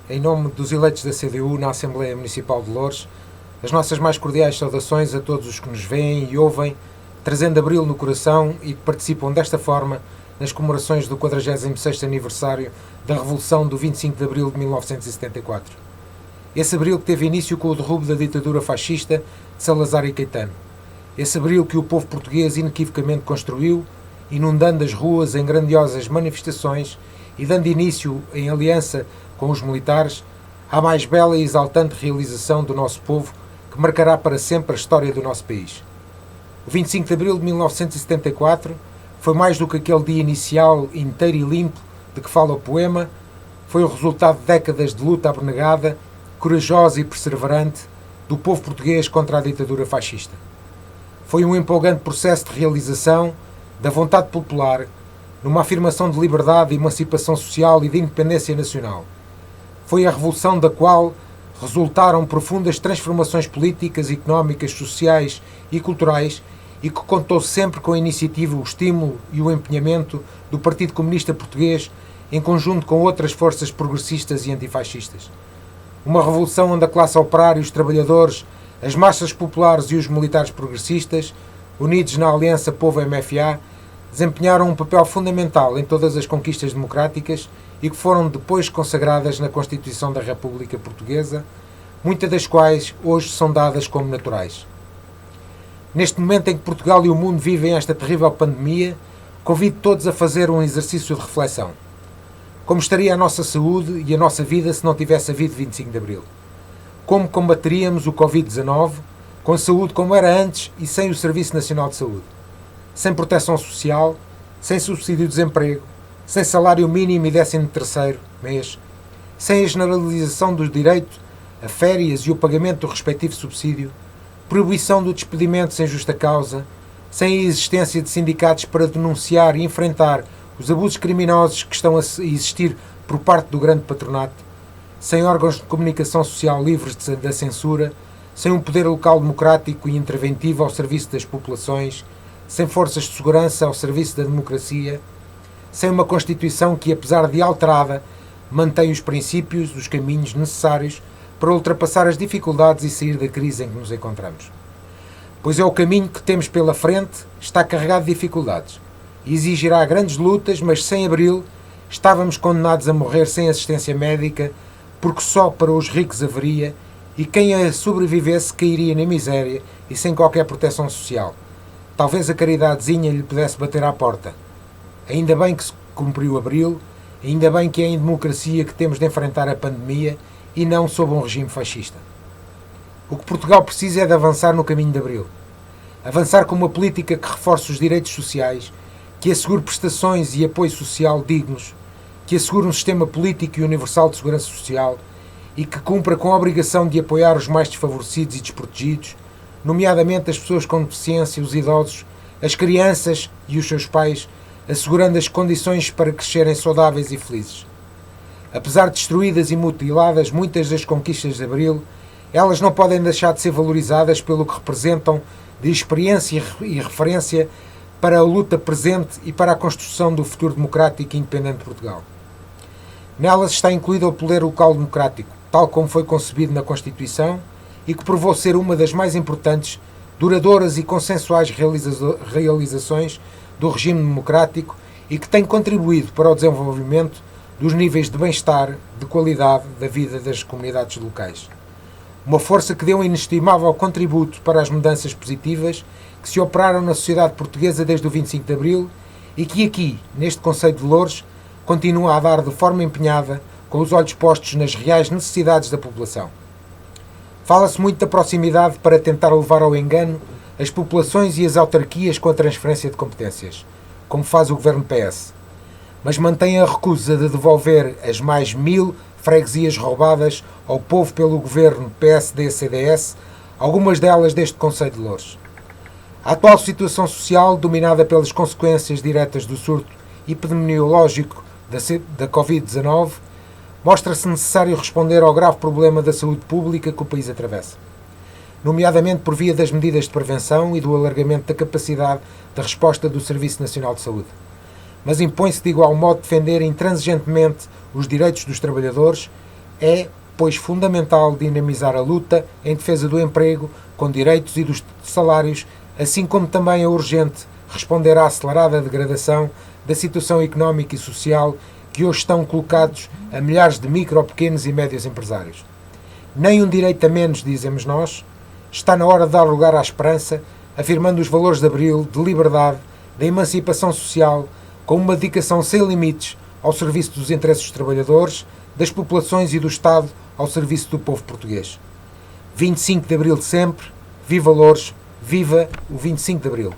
em nome dos eleitos da CDU na Assembleia Municipal de Loures, as nossas mais cordiais saudações a todos os que nos veem e ouvem, trazendo Abril no coração e que participam desta forma nas comemorações do 46º aniversário da Revolução do 25 de Abril de 1974. Esse Abril que teve início com o derrubo da ditadura fascista de Salazar e Caetano. Esse Abril que o povo português inequivocamente construiu, inundando as ruas em grandiosas manifestações e dando início, em aliança com os militares, à mais bela e exaltante realização do nosso povo que marcará para sempre a história do nosso país. O 25 de Abril de 1974 foi mais do que aquele dia inicial inteiro e limpo de que fala o poema, foi o resultado de décadas de luta abnegada, corajosa e perseverante do povo português contra a ditadura fascista. Foi um empolgante processo de realização da vontade popular numa afirmação de liberdade, emancipação social e de independência nacional. Foi a revolução da qual resultaram profundas transformações políticas, económicas, sociais e culturais e que contou sempre com a iniciativa, o estímulo e o empenhamento do Partido Comunista Português em conjunto com outras forças progressistas e antifascistas. Uma revolução onde a classe operária, os trabalhadores, as massas populares e os militares progressistas, unidos na Aliança Povo-MFA, desempenharam um papel fundamental em todas as conquistas democráticas e que foram depois consagradas na Constituição da República Portuguesa, muitas das quais hoje são dadas como naturais. Neste momento em que Portugal e o mundo vivem esta terrível pandemia, convido todos a fazer um exercício de reflexão. Como estaria a nossa saúde e a nossa vida se não tivesse havido 25 de Abril? Como combateríamos o Covid-19 com a saúde como era antes e sem o Serviço Nacional de Saúde? Sem proteção social, sem subsídio de desemprego, sem salário mínimo e 13º mês, sem a generalização do direito a férias e o pagamento do respectivo subsídio, proibição do despedimento sem justa causa, sem a existência de sindicatos para denunciar e enfrentar os abusos criminosos que estão a existir por parte do grande patronato, sem órgãos de comunicação social livres da censura, sem um poder local democrático e interventivo ao serviço das populações, sem forças de segurança ao serviço da democracia, sem uma Constituição que, apesar de alterada, mantém os princípios, os caminhos necessários para ultrapassar as dificuldades e sair da crise em que nos encontramos. Pois é o caminho que temos pela frente, está carregado de dificuldades. E exigirá grandes lutas, mas sem Abril estávamos condenados a morrer sem assistência médica, porque só para os ricos haveria, e quem a sobrevivesse cairia na miséria e sem qualquer proteção social. Talvez a caridadezinha lhe pudesse bater à porta. Ainda bem que se cumpriu Abril, ainda bem que é em democracia que temos de enfrentar a pandemia e não sob um regime fascista. O que Portugal precisa é de avançar no caminho de Abril. Avançar com uma política que reforce os direitos sociais, que assegure prestações e apoio social dignos, que assegure um sistema político e universal de segurança social e que cumpra com a obrigação de apoiar os mais desfavorecidos e desprotegidos, nomeadamente as pessoas com deficiência, os idosos, as crianças e os seus pais, assegurando as condições para crescerem saudáveis e felizes. Apesar de destruídas e mutiladas muitas das conquistas de Abril, elas não podem deixar de ser valorizadas pelo que representam de experiência e referência para a luta presente e para a construção do futuro democrático e independente de Portugal. Nelas está incluído o poder local democrático, tal como foi concebido na Constituição e que provou ser uma das mais importantes, duradouras e consensuais realizações do regime democrático e que tem contribuído para o desenvolvimento dos níveis de bem-estar, de qualidade da vida das comunidades locais. Uma força que deu um inestimável contributo para as mudanças positivas que se operaram na sociedade portuguesa desde o 25 de Abril e que aqui, neste concelho de Loures, continua a dar de forma empenhada, com os olhos postos nas reais necessidades da população. Fala-se muito da proximidade para tentar levar ao engano as populações e as autarquias com a transferência de competências, como faz o governo PS, mas mantém a recusa de devolver as mais 1000 freguesias roubadas ao povo pelo governo PSD-CDS, algumas delas deste concelho de Loures. A atual situação social, dominada pelas consequências diretas do surto epidemiológico da Covid-19, mostra-se necessário responder ao grave problema da saúde pública que o país atravessa, nomeadamente por via das medidas de prevenção e do alargamento da capacidade de resposta do Serviço Nacional de Saúde. Mas impõe-se de igual modo defender intransigentemente os direitos dos trabalhadores, É, pois, fundamental dinamizar a luta em defesa do emprego, com direitos e dos salários, assim como também é urgente responder à acelerada degradação da situação económica e social que hoje estão colocados a milhares de micro, pequenos e médios empresários. Nem um direito a menos, dizemos nós. Está na hora de dar lugar à esperança, afirmando os valores de Abril, de liberdade, da emancipação social, com uma dedicação sem limites ao serviço dos interesses dos trabalhadores, das populações e do Estado ao serviço do povo português. 25 de Abril de sempre, viva Loures, viva o 25 de Abril.